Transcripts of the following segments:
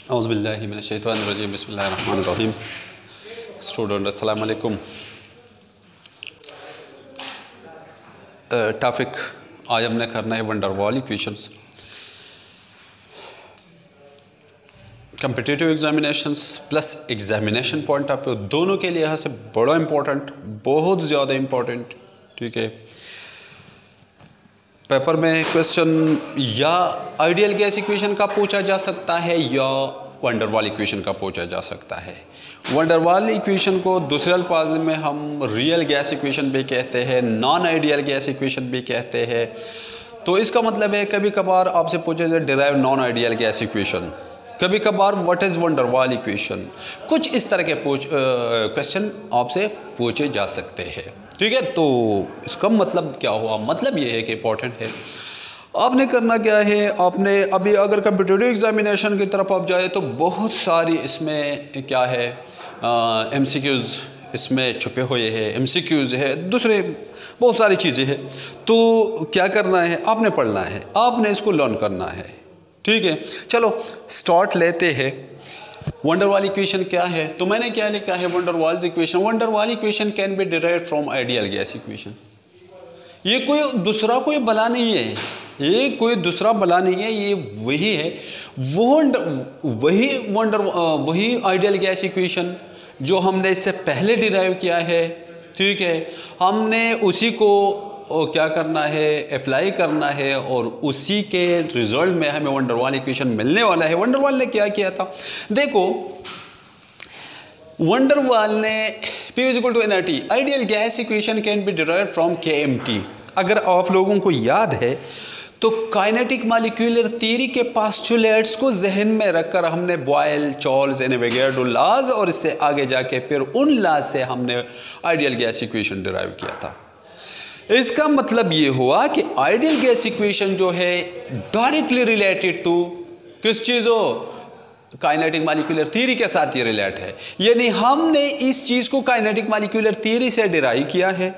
औज़ुबिल्लाहि मिनश्शैतानिर्रजीम बिस्मिल्लाहिर्रहमानिर्रहीम। स्टूडेंट अस्सलाम वालेकुम। टॉपिक आज हमने करना है wonder wall equations. Competitive examinations plus examination point of view दोनों के लिए यहाँ से बड़ा इम्पोर्टेंट, बहुत ज़्यादा इम्पोर्टेंट। ठीक है, पेपर में क्वेश्चन या आइडियल गैस इक्वेशन का पूछा जा सकता है या वंडर वॉल इक्वेशन का पूछा जा सकता है। वंडर वॉल इक्वेशन को दूसरे अल्फाज में हम रियल गैस इक्वेशन भी कहते हैं, नॉन आइडियल गैस इक्वेशन भी कहते हैं। तो इसका मतलब है कभी कभार आपसे पूछे जाए derive non ideal gas equation, कभी कभार what is wonder wall equation, कुछ इस तरह के क्वेश्चन आपसे पूछे जा सकते हैं। ठीक है, तो इसका मतलब क्या हुआ? मतलब ये है कि इम्पोर्टेंट है। आपने करना क्या है, आपने अभी अगर कम्पिटिटिव एग्जामिनेशन की तरफ आप जाए तो बहुत सारी इसमें क्या है MCQs इसमें छुपे हुए हैं, MCQs है, दूसरे बहुत सारी चीज़ें हैं। तो क्या करना है, आपने पढ़ना है, आपने इसको लर्न करना है। ठीक है, चलो स्टार्ट लेते हैं। वंडर वॉल इक्वेशन क्या है? तो मैंने क्या लिखा है wonder wall equation. Wonder wall equation can be derived from ideal gas equation. ये कोई दूसरा कोई बला नहीं है, ये कोई दूसरा बला नहीं है, ये वही है, वही आइडियल गैस इक्वेशन जो हमने इससे पहले डिराइव किया है। ठीक है, हमने उसी को क्या करना है, अप्लाई करना है और उसी के रिजल्ट में हमें वंडर वॉल इक्वेशन मिलने वाला है। वंडर वॉल ने क्या किया था, देखो वंडर वॉल ने P = nRT ideal gas equation can be derived from KMT। अगर आप लोगों को याद है तो काइनेटिक मॉलिक्यूलर थ्योरी के पोस्टुलेट्स को जहन में रखकर हमने Boyle, Charles and Avogadro laws और इससे आगे जाके फिर उन लॉज से हमने आइडियल गैस इक्वेशन डिराइव किया था। इसका मतलब ये हुआ कि आइडियल गैस इक्वेशन जो है डायरेक्टली रिलेटेड टू किस चीज़ हो, काइनेटिक मॉलिक्यूलर थ्योरी के साथ ये रिलेट है। यानी हमने इस चीज़ को काइनेटिक मॉलिक्यूलर थ्योरी से डिराइव किया है।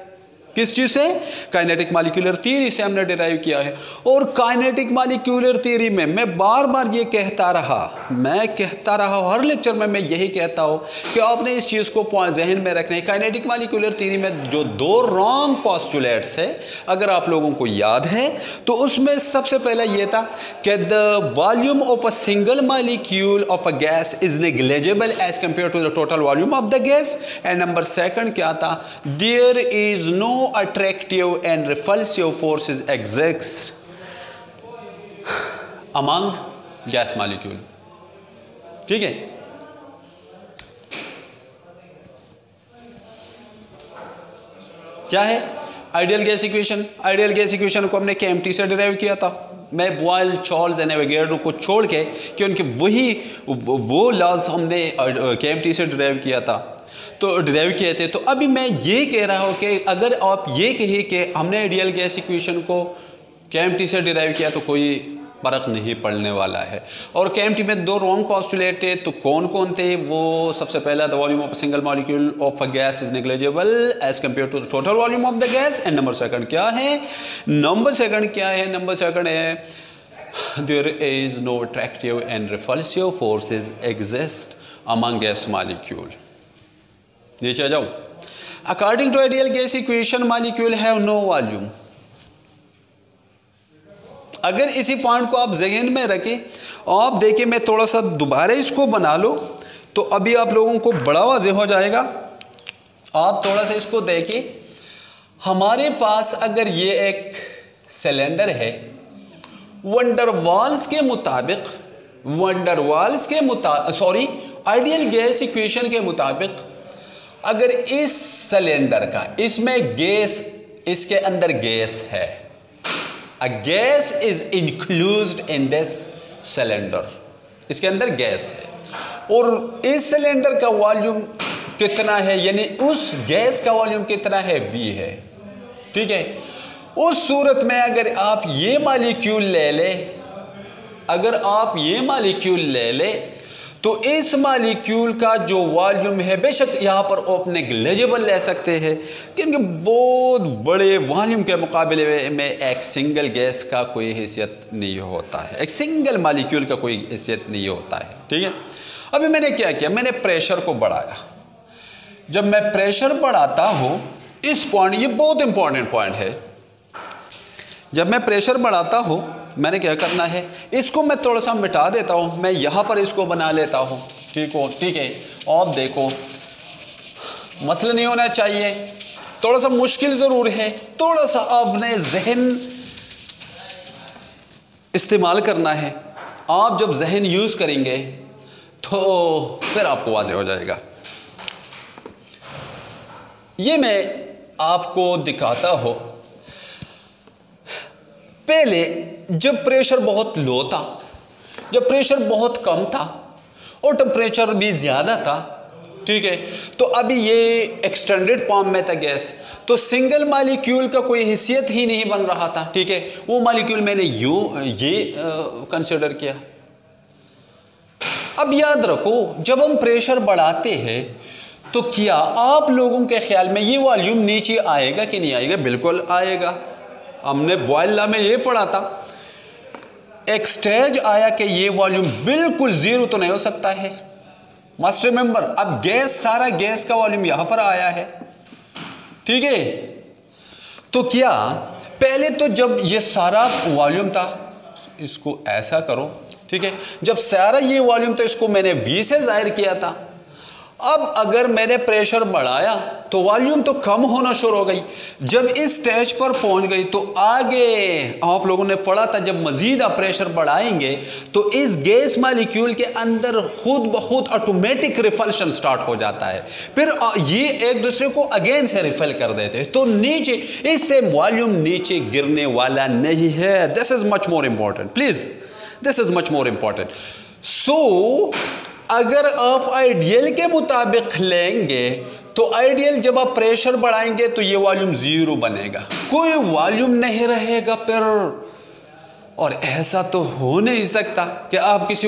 किस चीज़ से? काइनेटिक मॉलिक्यूलर थ्योरी से हमने डिराइव किया है। और काइनेटिक मॉलिक्यूलर थ्योरी में मैं बार बार ये कहता रहा हर लेक्चर में मैं यही कहता हूँ कि आपने इस चीज़ को जहन में रखना है। काइनेटिक मॉलिक्यूलर थ्योरी में जो दो रॉन्ग पोस्टुलेट्स है, अगर आप लोगों को याद है तो उसमें सबसे पहला ये था कि the volume of a single molecule of a gas is negligible as compare to the total volume of the gas. And number second क्या था, there is no attractive and repulsive forces exist among gas molecule। ठीक है, क्या है ideal gas equation? Ideal gas equation को हमने KMT से derive किया था। मैं बॉयल, चार्ल्स एंड एवोगाड्रो को छोड़ के कि उनके वो लॉज हमने KMT से डिराइव किया था, तो डिराइव किए थे। तो अभी मैं ये कह रहा हूँ कि अगर आप ये कहिए कि हमने आइडियल गैस इक्वेशन को KMT से डिराइव किया तो कोई फ़र्क नहीं पड़ने वाला है। और KMT में दो रॉन्ग पोस्टुलेट थे, तो कौन कौन थे? वो सबसे पहला the volume of a single molecule of a gas is negligible as compare to the total volume of the gas. And number second क्या है? नंबर सेकंड है there is no attractive and repulsive forces exist among gas molecule. नीचे आ जाओ। According to ideal gas equation molecule have no volume. अगर इसी point को आप जहन में रखें, आप देखिए, मैं थोड़ा सा दोबारा इसको बना लो तो अभी आप लोगों को बड़ा वाज़ेह हो जाएगा। आप थोड़ा सा इसको देखिए, हमारे पास अगर ये एक सिलेंडर है, वंडर वॉल्स के मुताबिक आइडियल गैस इक्वेशन के मुताबिक अगर इस सिलेंडर का, इसमें गैस, इसके अंदर गैस है, a gas is included in this cylinder, इसके अंदर गैस है और इस सिलेंडर का वॉल्यूम कितना है, यानी उस गैस का वॉल्यूम कितना है, V है। ठीक है, उस सूरत में अगर आप ये मॉलिक्यूल ले ले, तो इस मालिक्यूल का जो वॉल्यूम है, बेशक यहाँ पर आप नेग्लिजिबल ले सकते हैं, क्योंकि बहुत बड़े वॉल्यूम के मुकाबले में एक सिंगल गैस का कोई हैसियत नहीं होता है, एक सिंगल मालिक्यूल का कोई हैसियत नहीं होता है। ठीक है, अभी मैंने क्या किया, मैंने प्रेशर को बढ़ाया। जब मैं प्रेशर बढ़ाता हूँ, इस पॉइंट, ये बहुत इंपॉर्टेंट पॉइंट है, जब मैं प्रेशर बढ़ाता हूँ मैंने क्या करना है, इसको मैं थोड़ा सा मिटा देता हूँ, मैं यहाँ पर इसको बना लेता हूँ। ठीक है, आप देखो मसला नहीं होना चाहिए, थोड़ा सा मुश्किल ज़रूर है, थोड़ा सा आपने जहन इस्तेमाल करना है। आप जब जहन यूज़ करेंगे तो फिर आपको वाज़ेह हो जाएगा। ये मैं आपको दिखाता हूँ, पहले जब प्रेशर बहुत लो था, जब प्रेशर बहुत कम था और टेम्परेचर भी ज़्यादा था, ठीक है, तो अभी ये एक्सटेंडेड फॉर्म में था गैस, तो सिंगल मालिक्यूल का कोई हैसियत ही नहीं बन रहा था। ठीक है, वो मालिक्यूल मैंने ये कंसिडर किया। अब याद रखो, जब हम प्रेशर बढ़ाते हैं तो क्या आप लोगों के ख्याल में ये वॉल्यूम नीचे आएगा कि नहीं आएगा? बिल्कुल आएगा। हमने बॉयल लॉ में ये पढ़ा था, एक स्टेज आया कि ये वॉल्यूम बिल्कुल जीरो तो नहीं हो सकता है, मस्ट रिमेंबर। अब गैस, सारा गैस का वॉल्यूम यहां पर आया है, ठीक है, तो क्या पहले तो जब ये सारा वॉल्यूम था, इसको ऐसा करो, ठीक है, जब सारा ये वॉल्यूम था इसको मैंने V से जाहिर किया था। अब अगर मैंने प्रेशर बढ़ाया तो वॉल्यूम तो कम होना शुरू हो गई। जब इस स्टेज पर पहुंच गई तो आगे आप लोगों ने पढ़ा था, जब मजीद आप प्रेशर बढ़ाएंगे तो इस गैस मालिक्यूल के अंदर खुद ब खुद ऑटोमेटिक रिफल्शन स्टार्ट हो जाता है, फिर ये एक दूसरे को अगेन से रिफल कर देते हैं, तो नीचे इससे वॉल्यूम नीचे गिरने वाला नहीं है। This is much more important, please, this is much more important. So अगर आप आइडियल के मुताबिक लेंगे तो आइडियल जब आप प्रेशर बढ़ाएंगे तो ये वॉल्यूम जीरो बनेगा, कोई वॉल्यूम नहीं रहेगा फिर। और ऐसा तो हो नहीं सकता कि आप किसी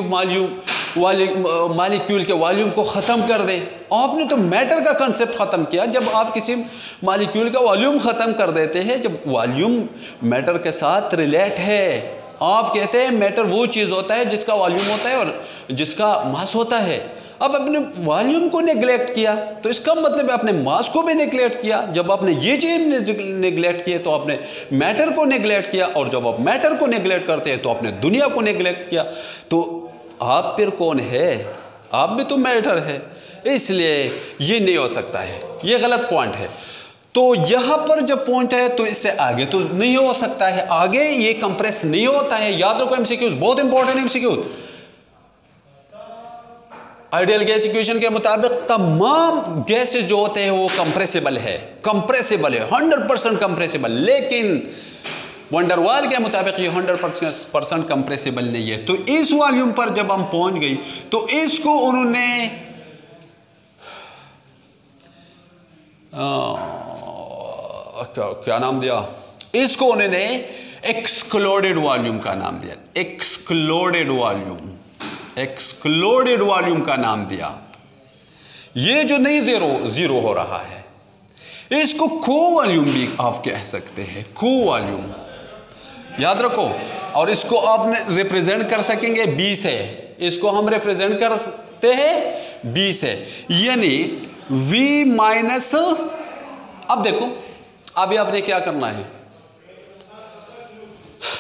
मालिक्यूल के वॉल्यूम को ख़त्म कर दें। आपने तो मैटर का कंसेप्ट ख़त्म किया। जब आप किसी मालिक्यूल का वॉल्यूम ख़त्म कर देते हैं, जब वॉल्यूम मैटर के साथ रिलेट है, आप कहते हैं मैटर वो चीज़ होता है जिसका वॉल्यूम होता है और जिसका मास होता है। अब आपने वॉल्यूम को नेग्लेक्ट किया तो इसका मतलब आपने मास को भी नेग्लेक्ट किया। जब आपने ये चीज़ नेग्लेक्ट किए तो आपने मैटर को नेग्लेक्ट किया, और जब आप मैटर को नेग्लेक्ट करते हैं तो आपने दुनिया को नेग्लेक्ट किया। तो आप फिर कौन है? आप भी तो मैटर है, इसलिए ये नहीं हो सकता है, ये गलत पॉइंट है। तो यहाँ पर जब पॉइंट है तो इससे आगे तो नहीं हो सकता है, आगे ये कंप्रेस नहीं होता है। याद रखो, एमसीक्यूज बहुत important MCQ. Ideal gas equation के मुताबिक तमाम गैसेस जो होते हैं वो कंप्रेसिबल है, 100% कंप्रेसिबल, लेकिन वंडरवाल के मुताबिक ये 100% कंप्रेसिबल नहीं है। तो इस वॉल्यूम पर जब हम पहुंच गई तो इसको उन्होंने क्या नाम दिया? इसको उन्होंने एक्सक्लूडेड वॉल्यूम का नाम दिया, एक्सक्लूडेड वॉल्यूम का नाम दिया। ये जो नहीं जीरो हो रहा है, इसको को वॉल्यूम भी आप कह सकते हैं, को वॉल्यूम, याद रखो। और इसको आप रिप्रेजेंट कर सकेंगे B से, इसको हम रिप्रेजेंट करते हैं B से, यानी V माइनस। अब देखो, अभी आपने क्या करना है,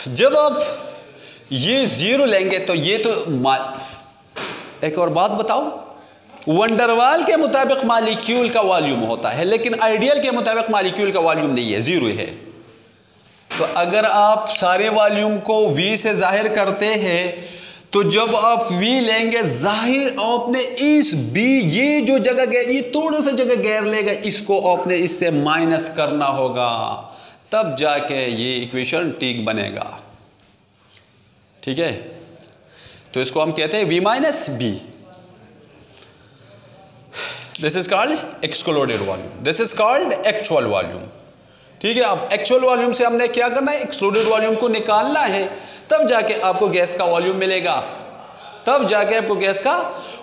जब आप ये जीरो लेंगे तो ये तो एक और बात बताओ, वंडरवाल के मुताबिक मालिक्यूल का वॉल्यूम होता है, लेकिन आइडियल के मुताबिक मालिक्यूल का वॉल्यूम नहीं है, जीरो है। तो अगर आप सारे वॉल्यूम को V से जाहिर करते हैं तो जब आप V लेंगे, जाहिर आपने इस B, ये जो जगह गैर, ये थोड़ा सा जगह गैर लेगा, इसको आपने इससे माइनस करना होगा, तब जाके ये इक्वेशन ठीक बनेगा, ठीक है। तो इसको हम कहते हैं V minus B। This is called excluded volume, this is called actual volume, ठीक है। अब एक्चुअल वॉल्यूम से हमने क्या करना है, एक्सक्लूडेड वॉल्यूम को निकालना है, तब जाके आपको गैस का वॉल्यूम मिलेगा, तब जाके आपको गैस का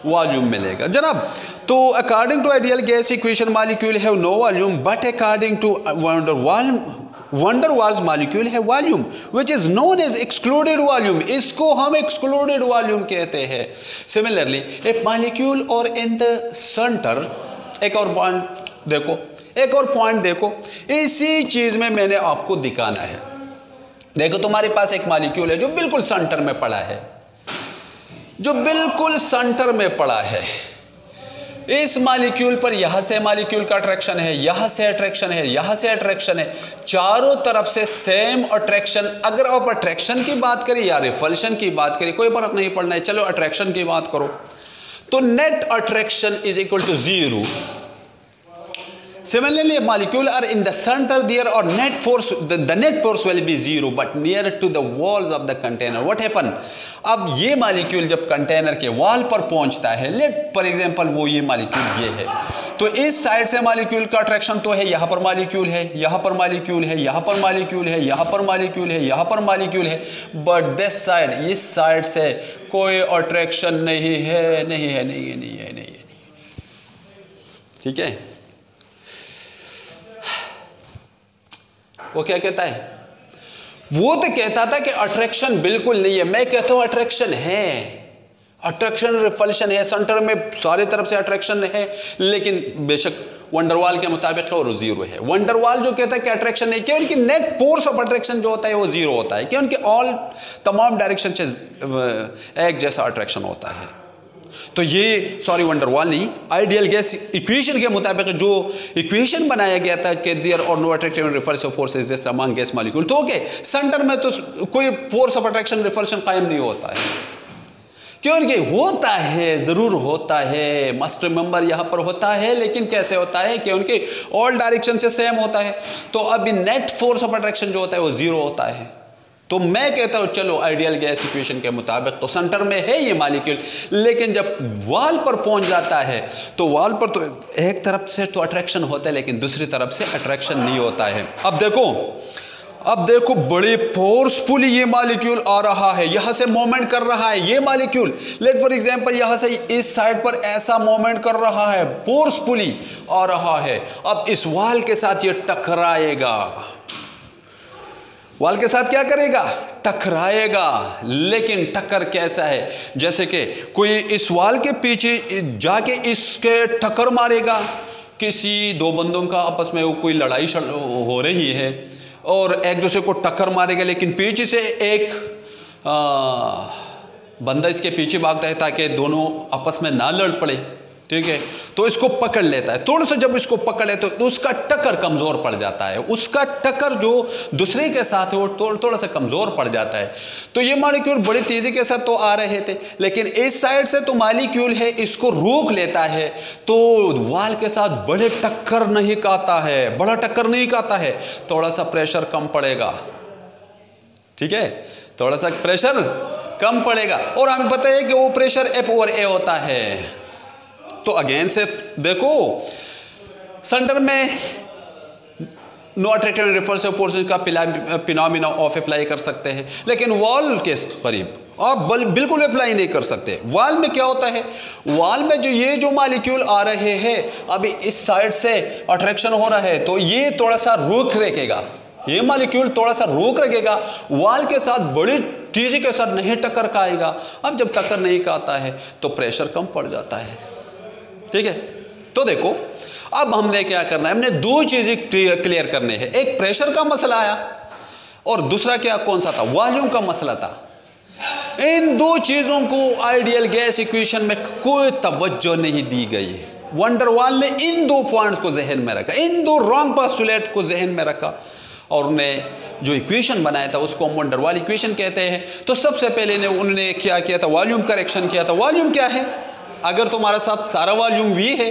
वॉल्यूम मिलेगा जनाब। तो according to ideal gas equation molecule have no volume, but according to van der Waals molecule है volume which is known as excluded volume. इसको हम एक्सक्लूडेड वॉल्यूम कहते हैं। सिमिलरली ए मॉलिक्यूल और इन द सेंटर, एक और पॉइंट देखो, एक और पॉइंट देखो, इसी चीज में मैंने आपको दिखाना है। देखो तुम्हारे पास एक मॉलिक्यूल है जो बिल्कुल सेंटर में पड़ा है, जो बिल्कुल सेंटर में पड़ा है। इस मॉलिक्यूल पर यहां से मॉलिक्यूल का अट्रैक्शन है, यहां से अट्रैक्शन है, यहां से अट्रैक्शन है, चारों तरफ से सेम अट्रैक्शन। अगर आप अट्रैक्शन की बात करें या रिपल्शन की बात करें, कोई फर्क नहीं पड़ना है, चलो अट्रैक्शन की बात करो, तो net attraction is equal to 0। Similarly, molecule are in the center there, or net force, the net force will be 0, but near to the walls of the container. What happen? अब ये molecule जब container के wall पर पहुंचता है, late for example वो ये molecule ये है, तो इस साइड से मॉलिक्यूल का अट्रैक्शन तो है, यहाँ पर मॉलिक्यूल है, यहाँ पर मॉलिक्यूल है, यहाँ पर मॉलिक्यूल है, यहाँ पर मॉलिक्यूल है, यहाँ पर मॉलिक्यूल है, बट दिस साइड, इस साइड से कोई अट्रैक्शन नहीं है, नहीं है, नहीं है, नहीं है, नहीं है। ठीक है, वो क्या कहता है? वो तो कहता था कि अट्रैक्शन बिल्कुल नहीं है। मैं कहता हूं अट्रैक्शन है, अट्रैक्शन रिपल्शन है, सेंटर में सारी तरफ से अट्रैक्शन है, लेकिन बेशक वंडरवाल के मुताबिक और 0 है। वंडरवाल जो कहता है कि अट्रैक्शन नहीं, क्यों? उनकी नेट फोर्स ऑफ अट्रैक्शन जो होता है वो 0 होता है, क्यों? उनके ऑल तमाम डायरेक्शन से एक जैसा अट्रैक्शन होता है। तो ये सॉरी वंडरवाल नहीं, आइडियल गैस इक्वेशन के मुताबिक जो इक्वेशन बनाया गया था कि there are no attractive and repulsive forces just among gas molecule, तो ओके सेंटर में तो कोई फोर्स ऑफ अट्रैक्शन रिपल्शन कायम नहीं होता है, क्योंकि होता है, जरूर होता है, मस्ट रिमेंबर यहां पर होता है, लेकिन कैसे होता है कि उनके ऑल डायरेक्शन से सेम होता है। तो अभी नेट फोर्स ऑफ अट्रैक्शन जो होता है वो 0 होता है। तो मैं कहता हूं चलो आइडियल गैस इक्वेशन के मुताबिक तो सेंटर में है ये मॉलिक्यूल, लेकिन जब वॉल पर पहुंच जाता है तो वॉल पर तो एक तरफ से तो अट्रैक्शन होता है, लेकिन दूसरी तरफ से अट्रैक्शन नहीं होता है। अब देखो बड़े फोर्सफुली ये मॉलिक्यूल आ रहा है, यहां से मूवमेंट कर रहा है ये मॉलिक्यूल। लेट फॉर एग्जांपल यहां से इस साइड पर ऐसा मूवमेंट कर रहा है, फोर्सफुली आ रहा है। अब इस वॉल के साथ ये टकराएगा, वॉल के साथ क्या करेगा? टकराएगा। लेकिन टक्कर कैसा है? जैसे कि कोई इस वॉल के पीछे जाके इसके टक्कर मारेगा, किसी दो बंदों का आपस में कोई लड़ाई हो रही है और एक दूसरे को टक्कर मारेगा, लेकिन पीछे से एक बंदा इसके पीछे भागता है ताकि दोनों आपस में ना लड़ पड़े, ठीक है? तो इसको पकड़ लेता है, थोड़ा सा जब इसको पकड़ ले तो उसका टक्कर कमजोर पड़ जाता है, उसका टक्कर जो दूसरे के साथ है वो थोड़ा सा कमजोर पड़ जाता है। तो ये मॉलिक्यूल बड़ी तेजी के साथ तो आ रहे थे, लेकिन इस साइड से तो मॉलिक्यूल है इसको रोक लेता है, तो वॉल के साथ बड़े टक्कर नहीं खाता है, बड़ा टक्कर नहीं खाता है, थोड़ा सा प्रेशर कम पड़ेगा, ठीक है? थोड़ा सा प्रेशर कम पड़ेगा, और हमें पता है कि वो प्रेशर F/A होता है। तो अगेन से देखो सेंटर में no attractive and repulsive forces का फिनोमेना ऑफ अप्लाई कर सकते हैं, लेकिन वॉल के करीब आप बिल्कुल अप्लाई नहीं कर सकते। वॉल में क्या होता है? वॉल में जो ये जो मॉलिक्यूल आ रहे हैं, अभी इस साइड से अट्रैक्शन हो रहा है, तो ये थोड़ा सा रोक रखेगा, ये मॉलिक्यूल थोड़ा सा रोक रखेगा, वॉल के साथ बड़ी तेजी के साथ नहीं टक्कर खाएगा। अब जब टक्कर नहीं खाता है तो प्रेशर कम पड़ जाता है, ठीक है? तो देखो अब हमने क्या करना है, हमने दो चीजें क्लियर करने हैं। एक प्रेशर का मसला आया और दूसरा क्या, कौन सा था? वॉल्यूम का मसला था। इन दो चीजों को आइडियल गैस इक्वेशन में कोई तवज्जो नहीं दी गई है। वंडरवाल ने इन दो पॉइंट्स को जहन में रखा, इन दो रॉन्ग पोस्टुलेट को जहन में रखा, और उन्हें जो इक्वेशन बनाया था उसको हम वंडरवाल इक्वेशन कहते हैं। तो सबसे पहले उन्होंने क्या किया था? वॉल्यूम करेक्शन किया था। वॉल्यूम क्या है? अगर तुम्हारे साथ सारा वॉल्यूम V है,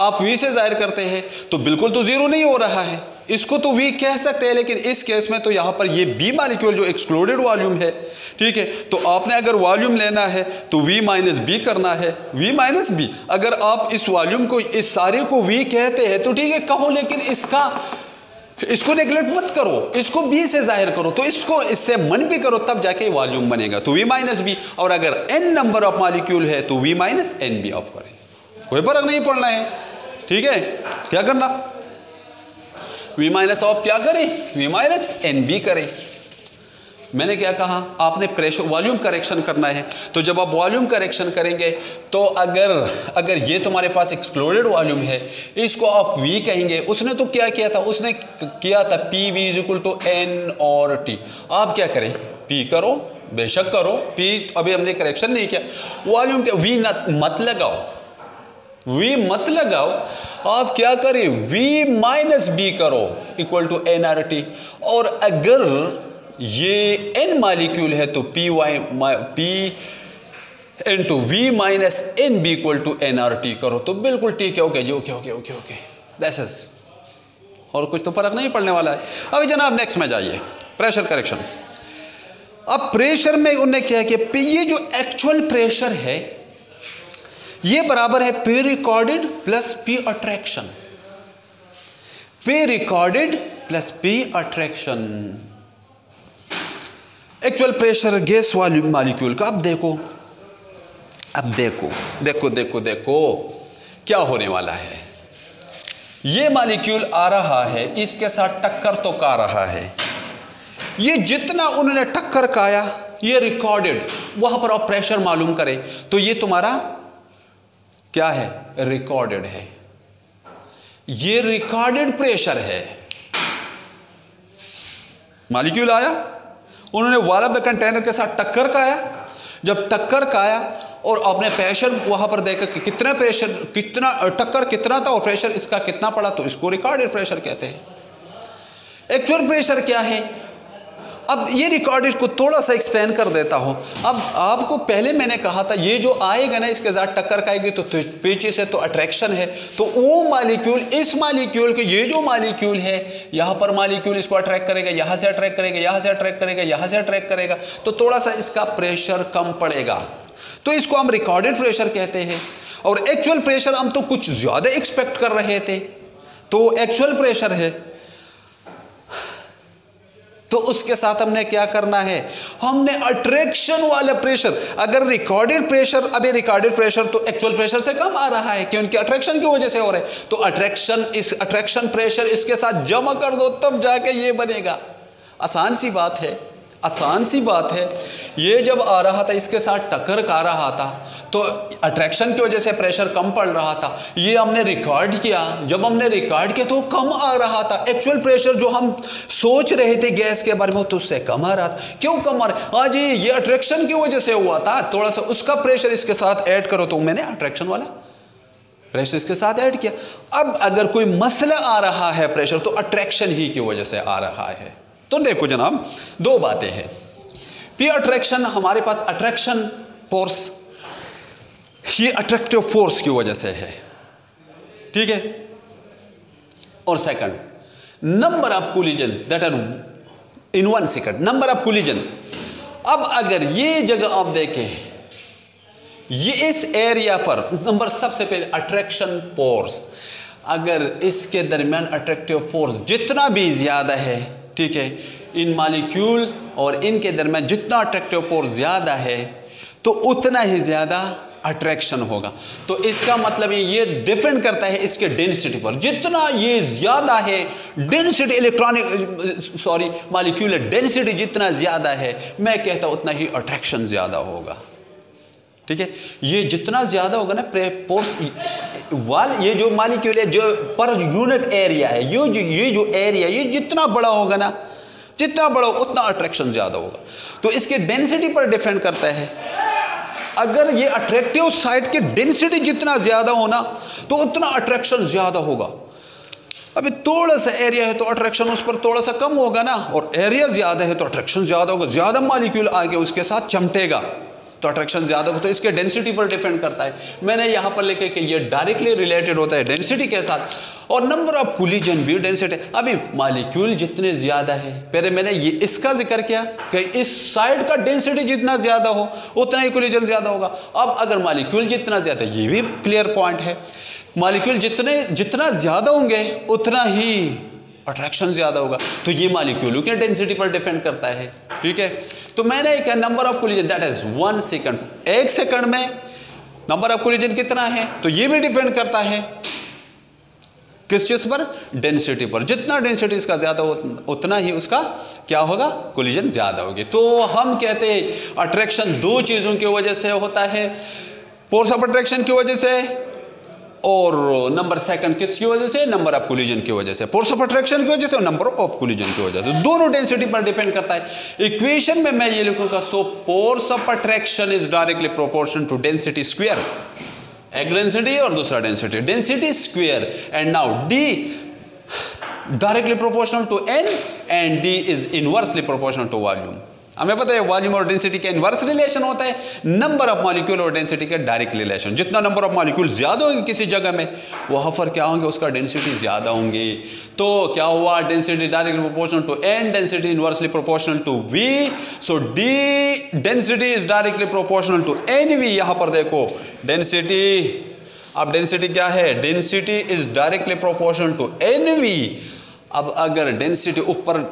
आप V से जाहिर करते हैं, तो बिल्कुल तो 0 नहीं हो रहा है, इसको तो V कह सकते हैं, लेकिन इस केस में तो यहाँ पर ये B मॉलिक्यूल जो एक्सक्लूडेड वॉल्यूम है, ठीक है? तो आपने अगर वॉल्यूम लेना है तो V माइनस B करना है, V माइनस B। अगर आप इस वॉल्यूम को, इस सारे को V कहते हैं तो ठीक है कहो, लेकिन इसका इसको नेगलेक्ट मत करो, इसको बी से जाहिर करो, तो इसको इससे मनफी करो, तब जाके वॉल्यूम बनेगा। तो वी माइनस बी, और अगर एन नंबर ऑफ मॉलिक्यूल है तो V minus N B off करें, कोई फर्क नहीं पड़ना है। ठीक है, क्या करना, वी माइनस ऑफ क्या करें, वी माइनस एन बी करें। मैंने क्या कहा, आपने प्रेशर वॉल्यूम करेक्शन करना है, तो जब आप वॉल्यूम करेक्शन करेंगे तो अगर ये तुम्हारे पास एक्सक्लूडेड वॉल्यूम है, इसको आप वी कहेंगे। उसने तो क्या किया था, उसने किया था P V is equal to N R T. आप क्या करें, पी करो, बेशक करो, पी अभी हमने करेक्शन नहीं किया। वॉल्यूम के वी मत लगाओ, वी मत लगाओ, आप क्या करें, वी माइनस बी करो equal to N R T. और अगर ये एन मॉलिक्यूल है तो P into V minus N B equal to N R T करो, तो बिल्कुल ठीक है। ओके जी, okay okay okay okay, that's it, और कुछ तो फर्क नहीं पड़ने वाला है। अभी जनाब नेक्स्ट में जाइए, प्रेशर करेक्शन। अब प्रेशर में उन्होंने क्या किया, ये जो एक्चुअल प्रेशर है ये बराबर है P recorded plus P attraction, P recorded plus P attraction. Actual pressure gas वाली मॉलिक्यूल का। अब देखो, अब देखो देखो देखो देखो क्या होने वाला है। ये मॉलिक्यूल आ रहा है, इसके साथ टक्कर तो का रहा है, ये जितना उन्होंने टक्कर काया ये रिकॉर्डेड, वहां पर आप प्रेशर मालूम करें तो ये तुम्हारा क्या है, रिकॉर्डेड है, ये रिकॉर्डेड प्रेशर है। मॉलिक्यूल आया, उन्होंने वॉल ऑफ द कंटेनर के साथ टक्कर काया, जब टक्कर काया और आपने प्रेशर वहां पर देखा कि कितना प्रेशर, कितना टक्कर कितना था और प्रेशर इसका कितना पड़ा, तो इसको रिकॉर्डेड प्रेशर कहते हैं। एक्चुअल प्रेशर क्या है, अब ये रिकॉर्डेड को थोड़ा सा एक्सप्लेन कर देता हूं। अब आपको पहले मैंने कहा था ये जो आएगा ना इसके साथ टक्कर खाएगी तो पीछे से तो अट्रैक्शन है, तो वो मॉलिक्यूल इस मॉलिक्यूल के, ये जो मॉलिक्यूल है यहाँ पर मॉलिक्यूल इसको अट्रैक्ट करेगा, यहाँ से अट्रैक्ट करेगा, यहाँ से अट्रैक्ट करेगा, यहाँ से अट्रैक्ट करेगा, तो थोड़ा सा इसका प्रेशर कम पड़ेगा, तो इसको हम रिकॉर्डेड प्रेशर कहते हैं। और एक्चुअल प्रेशर हम तो कुछ ज़्यादा एक्सपेक्ट कर रहे थे, तो एक्चुअल प्रेशर है, तो उसके साथ हमने क्या करना है, हमने अट्रैक्शन वाला प्रेशर, अगर रिकॉर्डेड प्रेशर, अभी रिकॉर्डेड प्रेशर तो एक्चुअल प्रेशर से कम आ रहा है क्योंकि अट्रैक्शन की वजह से हो रहा है, तो अट्रैक्शन, इस अट्रैक्शन प्रेशर इसके साथ जमा कर दो तब जाके ये बनेगा। आसान सी बात है, आसान सी बात है। ये जब आ रहा था इसके साथ टक्कर का रहा था तो अट्रैक्शन की वजह से प्रेशर कम पड़ रहा था, ये हमने रिकॉर्ड किया, जब हमने रिकॉर्ड किया तो कम आ रहा था। एक्चुअल प्रेशर जो हम सोच रहे थे गैस के बारे में तो उससे कम आ रहा था। क्यों कम आ रहा, आज ये अट्रैक्शन की वजह से हुआ था, थोड़ा सा उसका प्रेशर इसके साथ ऐड करो, तो मैंने अट्रैक्शन वाला प्रेशर इसके साथ ऐड किया। अब अगर कोई मसला आ रहा है प्रेशर तो अट्रैक्शन ही की वजह से आ रहा है। तो देखो जनाब, दो बातें हैं। पी अट्रैक्शन, हमारे पास अट्रैक्शन फोर्स, ये अट्रैक्टिव फोर्स की वजह से है, ठीक है। और second, number of collision that are in 1 second, number of collision. अब अगर ये जगह आप देखें, ये इस एरिया पर नंबर, सबसे पहले अट्रैक्शन फोर्स, अगर इसके दरमियान अट्रैक्टिव फोर्स जितना भी ज़्यादा है, ठीक है, इन मॉलिक्यूल्स और इनके दरमियान जितना अट्रैक्टिव फोर्स ज़्यादा है तो उतना ही ज़्यादा अट्रैक्शन होगा। तो इसका मतलब ये डिपेंड करता है इसके डेंसिटी पर, जितना ये ज़्यादा है डेंसिटी, इलेक्ट्रॉनिक मॉलिक्यूलर डेंसिटी जितना ज़्यादा है, मैं कहता हूँ उतना ही अट्रैक्शन ज़्यादा होगा, ठीक है। ये जितना ज़्यादा होगा ना फोर्स वाल, ये जो मॉलिक्यूल है जो पर यूनिट एरिया है, ये जो एरिया ये जितना बड़ा होगा ना, जितना बड़ा होगा उतना अट्रैक्शन ज़्यादा होगा। तो इसके डेंसिटी पर डिपेंड करता है। अगर ये अट्रैक्टिव साइड की डेंसिटी जितना ज़्यादा होना तो उतना अट्रैक्शन ज़्यादा होगा। अभी थोड़ा सा एरिया है तो अट्रैक्शन उस पर थोड़ा सा कम होगा ना, और एरिया ज़्यादा है तो अट्रैक्शन ज़्यादा होगा, ज़्यादा मॉलिक्यूल आगे उसके साथ चमटेगा तो अट्रैक्शन ज़्यादा होगा। तो इसके डेंसिटी पर डिपेंड करता है। मैंने यहाँ पर लिखे कि ये डायरेक्टली रिलेटेड होता है डेंसिटी के साथ, और नंबर ऑफ कोलिजन भी डेंसिटी। अभी मॉलिक्यूल जितने ज़्यादा है, पहले मैंने ये इसका जिक्र किया कि इस साइड का डेंसिटी जितना ज़्यादा हो उतना ही कोलिजन ज़्यादा होगा। अब अगर मॉलिक्यूल जितना ज़्यादा, ये भी क्लियर पॉइंट है, मॉलिक्यूल जितना ज़्यादा होंगे उतना ही अट्रैक्शन ज़्यादा होगा, तो ये मालिक्यूलों की डेंसिटी पर डिपेंड करता है। ठीक है, तो मैंने कहा number of collision that is 1 second, 1 second में नंबर ऑफ कोलिजन कितना है, तो ये भी डिपेंड करता है किस चीज़ पर, डेंसिटी पर। जितना डेंसिटी इसका ज़्यादा उतना ही उसका क्या होगा, कोलिजन ज़्यादा होगी। तो हम कहते हैं अट्रैक्शन दो चीज़ों की वजह से होता है, फोर्स ऑफ अट्रैक्शन की वजह से और नंबर सेकंड किसकी वजह से, नंबर ऑफ कोलिजन की वजह से, फोर्स ऑफ अट्रैक्शन की वजह से और नंबर ऑफ कोलिजन की वजह से, दोनों डेंसिटी पर डिपेंड करता है। इक्वेशन में मैं ये लिखूंगा, so force of attraction is directly proportional to density square, एक डेंसिटी और दूसरा डेंसिटी, density square, and now D directly proportional to N and D is inversely proportional to volume. हमें पता है वॉल्यूम और डेंसिटी का इनवर्स रिलेशन होता है, नंबर ऑफ मॉलिक्यूल और डेंसिटी का डायरेक्ट रिलेशन। जितना नंबर ऑफ मॉलिक्यूल ज्यादा होंगे किसी जगह में, वहां पर क्या होंगे, उसका डेंसिटी ज्यादा होंगे। तो क्या हुआ, density directly proportional to N, density inversely proportional to V, so D density is directly proportional to N V. यहां पर देखो डेंसिटी, अब डेंसिटी क्या है, density is directly proportional to N V. अब अगर डेंसिटी ऊपर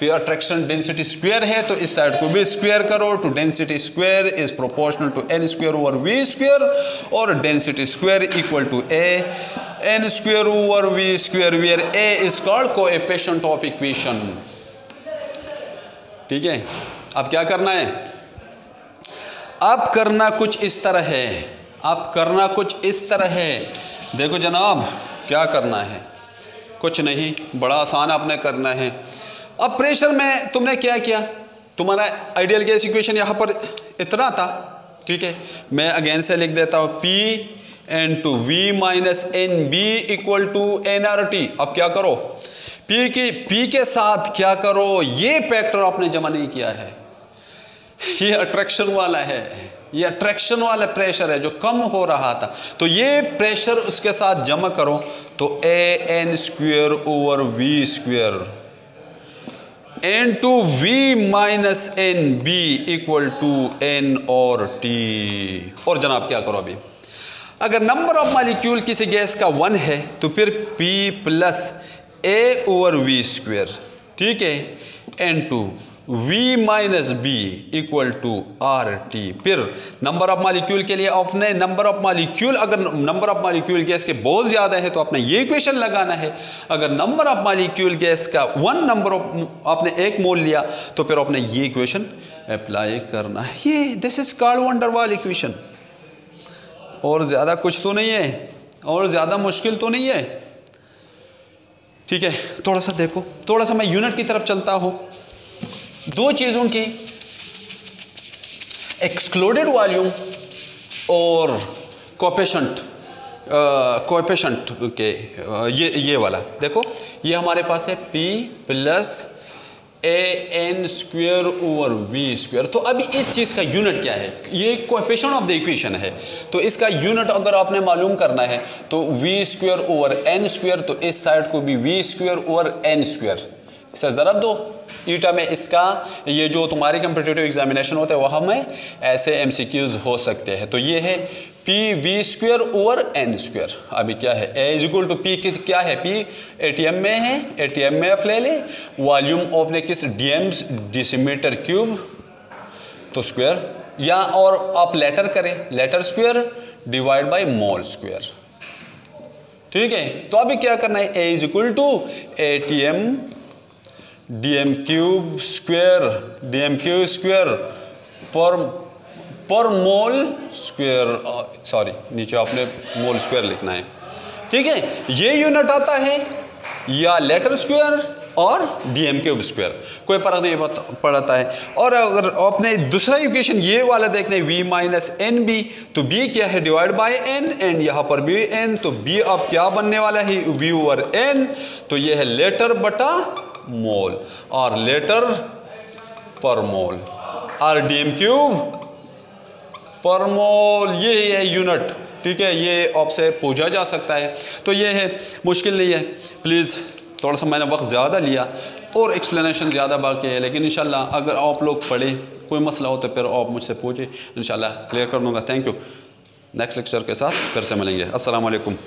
अट्रैक्शन डेंसिटी स्क्वायर है तो इस साइड को भी स्क्वायर करो, to density square is proportional to n square over V square, और density square equal to a n square over V square, where a is called coefficient of equation. ठीक है, अब क्या करना है, अब करना कुछ इस तरह है, अब करना कुछ इस तरह है। देखो जनाब क्या करना है, कुछ नहीं, बड़ा आसान आपने करना है। अब प्रेशर में तुमने क्या किया, तुम्हारा आइडियल गैस इक्वेशन यहाँ पर इतना था। ठीक है, मैं अगेन से लिख देता हूँ, P into V minus N B equal to nRT। अब क्या करो, P के साथ क्या करो, ये फैक्टर आपने जमा नहीं किया है, ये अट्रैक्शन वाला है, ये अट्रैक्शन वाला प्रेशर है जो कम हो रहा था, तो ये प्रेशर उसके साथ जमा करो, तो AN square over V square into V minus N B equal to N R T. और जनाब क्या करो, अभी अगर नंबर ऑफ मॉलिक्यूल किसी गैस का 1 है तो फिर P plus A over V square, ठीक है, into V minus B equal to R T. फिर नंबर ऑफ मॉलिक्यूल के लिए आपने नंबर ऑफ मॉलिक्यूल, अगर नंबर ऑफ मॉलिक्यूल गैस के बहुत ज़्यादा है तो आपने ये इक्वेशन लगाना है। अगर नंबर ऑफ मॉलिक्यूल गैस का 1 नंबर ऑफ आपने 1 मोल लिया तो फिर आपने ये इक्वेशन अप्लाई करना है। ये दिस इज कॉल्ड वंडर वाल इक्वेशन, और ज़्यादा कुछ तो नहीं है, और ज़्यादा मुश्किल तो नहीं है। ठीक है, थोड़ा सा देखो, थोड़ा सा मैं यूनिट की तरफ चलता हूँ। दो चीज़ों की, एक्सक्लूडेड वॉल्यूम और कोएफिशिएंट के ये वाला देखो, ये हमारे पास है P plus AN square over V square. तो अभी इस चीज़ का यूनिट क्या है, ये कोएफिशिएंट ऑफ द इक्वेशन है, तो इसका यूनिट अगर आपने मालूम करना है तो V square over N square, तो इस साइड को भी V square over N square से ज़रब दो ईटा में। इसका ये जो तुम्हारी कम्पिटिटिव एग्जामिनेशन होता है वहाँ में ऐसे MCQs हो सकते हैं। तो ये है P V square over N square. अभी क्या है, A is equal to P की क्या है, P ATM में है, ATM में आप ले ले, वॉल्यूम आपने किस DM डेसीमीटर क्यूब तो स्क्वायर, या और आप लेटर करें, litre square divide by mole square. ठीक है, तो अभी क्या करना है, A is equal to ATM DM cube square per mole square, sorry नीचे आपने मोल स्क्वायर लिखना है। ठीक है, ये यूनिट आता है या लेटर स्क्वायर और DM क्यूब स्क्वायर, कोई फर्क नहीं पड़ता है। और अगर आपने दूसरा इक्वेशन ये वाला देखना है V माइनस एन बी, तो B क्या है, डिवाइड बाय N, एंड यहाँ पर भी N, तो B अब क्या बनने वाला है, V ओवर N, तो ये है लेटर बटा मोल और लेटर पर मोल और DM क्यूब पर मोल, ये है यूनिट। ठीक है, ये आपसे पूछा जा सकता है, तो ये है, मुश्किल नहीं है। प्लीज़ थोड़ा सा मैंने वक्त ज़्यादा लिया और एक्सप्लेनेशन ज़्यादा बाकी है, लेकिन इंशाल्लाह अगर आप लोग पढ़े, कोई मसला हो तो फिर आप मुझसे पूछे, इंशाल्लाह क्लियर कर दूँगा। Thank you. नेक्स्ट लेक्चर के साथ फिर से मिलेंगे। अस्सलाम वालेकुम।